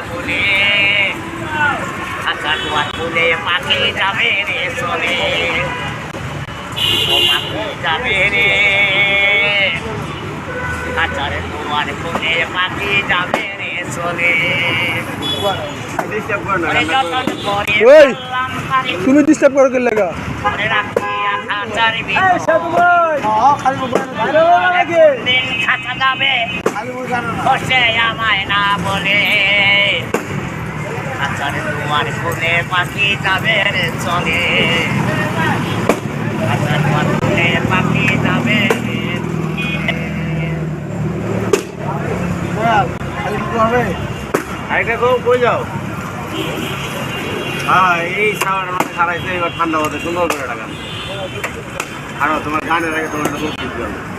বলে আকার দুয়ার বলে পাখি যাবে রে চলে ও পাখি যাবে রে আকার দুয়ার বলে পাখি যাবে রে চলে তুমি ডিস্টার্ব করো কেন লাগা আমায় না বলে আচারে তোমার ফোনে পাখি যাবে চলে আচার তোমার ফোনে পাখি যাবে কই যাও হ্যাঁ এই সাউন্ড খারাইছে এবার ঠান্ডা হতে সুন্দর করে টাকা আর তোমার গানের আগে তোমার একটা বুক দিতে হবে